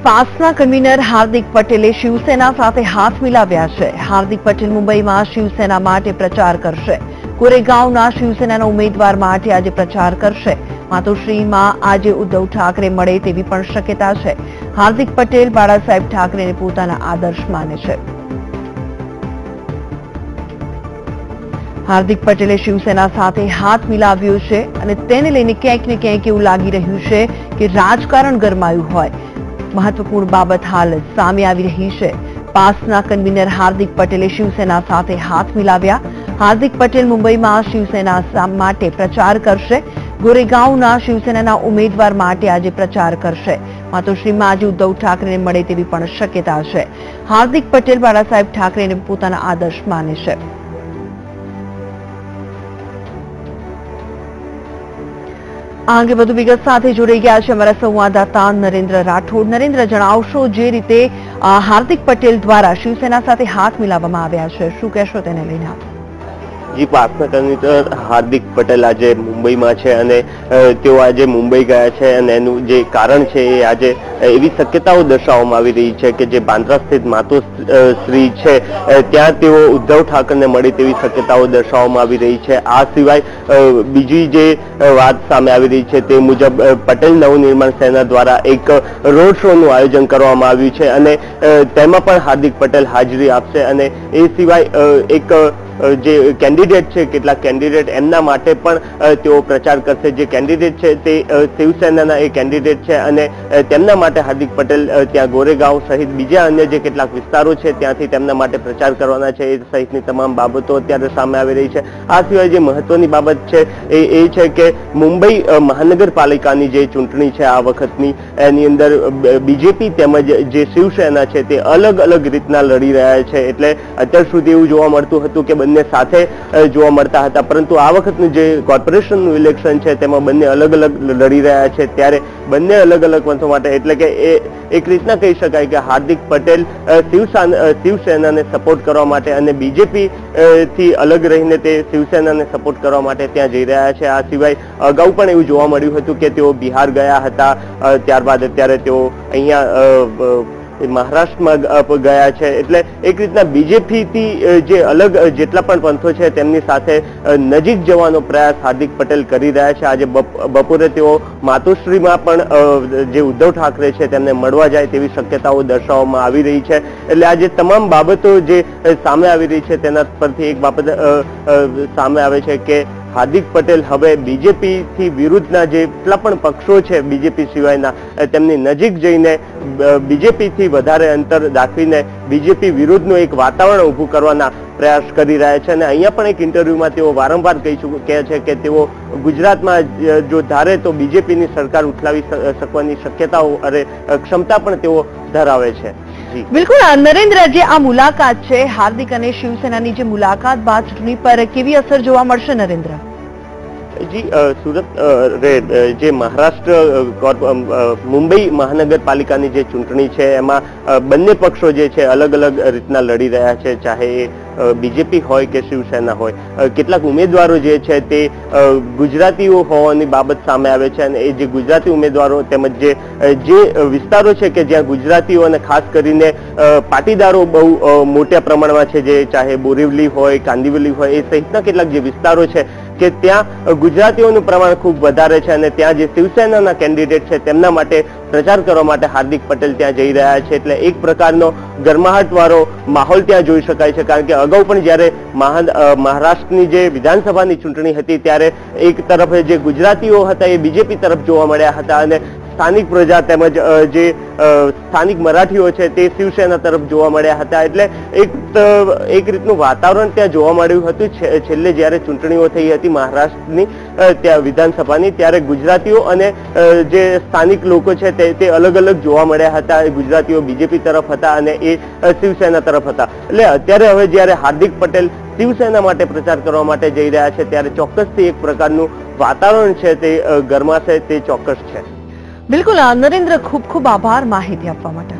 પાસના convener હાર્દિક પટેલે શિવસેના સાથે હાથ મિલાવ્યા છે। હાર્દિક પટેલ મુંબઈમાં શિવસેના માટે પ્રચાર કરશે। કોરેગાંવના શિવસેનાના ઉમેદવાર માટે આજે પ્રચાર કરશે। માતોશ્રીમાં આજે ઉદ્ધવ ઠાકરે મળે તેવી પણ શક્યતા છે। હાર્દિક પટેલ બાળાસાહેબ ઠાકરેને પોતાના આદર્શ માને છે। હાર્દિક પટેલે શિવસેના સાથે હાથ મિલાવ્યો છે અને તેને લઈને ક્યાંક ને ક્યાંક એવું લાગી રહ્યું છે કે રાજકારણ ગરમાયું હોય। મહત્વપૂર્ણ બાબત હાલ સામે આવી રહી છે। પાસના કન્વીનર હાર્દિક પટેલે શિવસેના સાથે હાથ મિલાવ્યા। હાર્દિક પટેલ મુંબઈમાં શિવસેના માટે પ્રચાર કરશે। ગોરેગાંવના શિવસેનાના ઉમેદવાર માટે આજે પ્રચાર કરશે। માતોશ્રીમાં આજે ઉદ્ધવ ઠાકરેને મળે તેવી પણ શક્યતા છે। હાર્દિક પટેલ બાળાસાહેબ ઠાકરેને પોતાના આદર્શ માને છે। આ અંગે વધુ વિગત સાથે જોડાઈ ગયા છે અમારા સંવાદદાતા નરેન્દ્ર રાઠોડ। નરેન્દ્ર, જણાવશો જે રીતે હાર્દિક પટેલ દ્વારા શિવસેના સાથે હાથ મિલાવવામાં આવ્યા છે, શું કહેશો તેને લઈને આપ? જી, પાસના કન્વીનર હાર્દિક પટેલ આજે મુંબઈમાં છે અને તેઓ આજે મુંબઈ ગયા છે અને એનું જે કારણ છે એ આજે એવી શક્યતાઓ દર્શાવવામાં આવી રહી છે કે જે બાંદ્રા સ્થિત માતોશ્રી છે ત્યાં તેઓ ઉદ્ધવ ઠાકરેને મળે તેવી શક્યતાઓ દર્શાવવામાં આવી રહી છે। આ સિવાય બીજી જે વાત સામે આવી રહી છે તે મુજબ પટેલ નવનિર્માણ સેના દ્વારા એક રોડ શોનું આયોજન કરવામાં આવ્યું છે અને તેમાં પણ હાર્દિક પટેલ હાજરી આપશે અને એ સિવાય એક જે કેન્ડિડેટ છે, કેટલાક કેન્ડિડેટ એમના માટે પણ તેઓ પ્રચાર કરશે। જે કેન્ડિડેટ છે તે શિવસેનાના એ કેન્ડિડેટ છે અને તેમના માટે હાર્દિક પટેલ ત્યાં ગોરેગાંવ સહિત બીજા અન્ય જે કેટલાક વિસ્તારો છે ત્યાંથી તેમના માટે પ્રચાર કરવાના છે એ સહિતની તમામ બાબતો અત્યારે સામે આવી રહી છે। આ સિવાય જે મહત્વની બાબત છે એ છે કે મુંબઈ મહાનગરપાલિકાની જે ચૂંટણી છે આ વખતની, એની અંદર બીજેપી તેમજ જે શિવસેના છે તે અલગ અલગ રીતના લડી રહ્યા છે। એટલે અત્યાર સુધી એવું જોવા મળતું હતું કે બંને સાથે જોવા મળતા હતા, પરંતુ આ વખતનું જે કોર્પોરેશનનું ઇલેક્શન છે તેમાં બંને અલગ અલગ લડી રહ્યા છે। ત્યારે બંને અલગ અલગ પંથો માટે, એટલે કે એ એક રીતના કહી શકાય કે હાર્દિક પટેલ શિવસેનાને સપોર્ટ કરવા માટે અને બીજેપી થી અલગ રહીને તે શિવસેનાને સપોર્ટ કરવા માટે ત્યાં જઈ રહ્યા છે। આ સિવાય અગાઉ પણ એવું જોવા મળ્યું હતું કે તેઓ બિહાર ગયા હતા, ત્યારબાદ અત્યારે તેઓ અહીંયા મહારાષ્ટ્રમાં ગયા છે। એટલે એક રીતના બીજેપીથી જે અલગ જેટલા પણ પંથો છે તેમની સાથે નજીક જવાનો પ્રયાસ હાર્દિક પટેલ કરી રહ્યા છે। આજે બપોરે તેઓ માતોશ્રીમાં પણ જે ઉદ્ધવ ઠાકરે છે તેમને મળવા જાય તેવી શક્યતાઓ દર્શાવવામાં આવી રહી છે। એટલે આ જે તમામ બાબતો જે સામે આવી રહી છે તેના પરથી એક બાબત સામે આવે છે કે હાર્દિક પટેલ હવે બીજેપી થી વિરુદ્ધના જેટલા પણ પક્ષો છે બીજેપી સિવાયના તેમની નજીક જઈને બીજેપી થી વધારે અંતર દાખવીને બીજેપી વિરુદ્ધનું એક વાતાવરણ ઊભું કરવાના પ્રયાસ કરી રહ્યા છે। અને અહીંયા પણ એક ઇન્ટરવ્યુમાં તેઓ વારંવાર કહે છે કે તેઓ ગુજરાતમાં જો ધારે તો બીજેપીની સરકાર ઉઠલાવી શકવાની શક્યતાઓ અને ક્ષમતા પણ તેઓ ધરાવે છે। બિલકુલ નરેન્દ્ર, જે આ મુલાકાત છે હાર્દિક અને શિવસેનાની જે મુલાકાત બાદ ચૂંટણી પર કેવી અસર જોવા મળશે નરેન્દ્ર? જી, સુરત જે મહારાષ્ટ્ર મુંબઈ મહાનગરપાલિકાની જે ચૂંટણી છે એમાં બંને પક્ષો જે છે અલગ અલગ રીતના લડી રહ્યા છે, ચાહે એ બીજેપી હોય કે શિવસેના હોય। કેટલાક ઉમેદવારો જે છે તે ગુજરાતીઓ હોવાની બાબત સામે આવે છે અને એ જે ગુજરાતી ઉમેદવારો તેમજ જે વિસ્તારો છે કે જ્યાં ગુજરાતીઓ અને ખાસ કરીને પાટીદારો બહુ મોટા પ્રમાણમાં છે, જે ચાહે બોરીવલી હોય, કાંદિવલી હોય, એ સહિતના કેટલાક જે વિસ્તારો છે કે ત્યાં ગુજરાતીઓનું પ્રમાણ ખૂબ વધારે છે અને ત્યાં જે શિવસેનાના કેન્ડિડેટ છે તેમના માટે પ્રચાર કરવા માટે હાર્દિક પટેલ ત્યાં જઈ રહ્યા છે। એટલે એક પ્રકારનો ગરમાહટવાળો માહોલ ત્યાં જોઈ શકાય છે, કારણ કે અગાઉ પણ જ્યારે મહારાષ્ટ્રની જે વિધાનસભાની ચૂંટણી હતી ત્યારે એક તરફ જે ગુજરાતીઓ હતા એ બીજેપી તરફ જોવા મળ્યા હતા અને સ્થાનિક પ્રજા તેમજ જે સ્થાનિક મરાઠીઓ છે તે શિવસેના તરફ જોવા મળ્યા હતા। એટલે એક રીતનું વાતાવરણ ત્યાં જોવા મળ્યું હતું। છેલ્લે જ્યારે ચૂંટણીઓ થઈ હતી મહારાષ્ટ્રની ત્યાં વિધાનસભાની, ત્યારે ગુજરાતીઓ અને જે સ્થાનિક લોકો છે તે અલગ અલગ જોવા મળ્યા હતા। ગુજરાતીઓ બીજેપી તરફ હતા અને એ શિવસેના તરફ હતા। એટલે અત્યારે હવે જ્યારે હાર્દિક પટેલ શિવસેના માટે પ્રચાર કરવા માટે જઈ રહ્યા છે ત્યારે ચોક્કસથી એક પ્રકારનું વાતાવરણ છે તે ગરમાશે, તે ચોક્કસ છે। બિલકુલ નરેન્દ્ર, ખૂબ ખૂબ આભાર માહિતી આપવા માટે।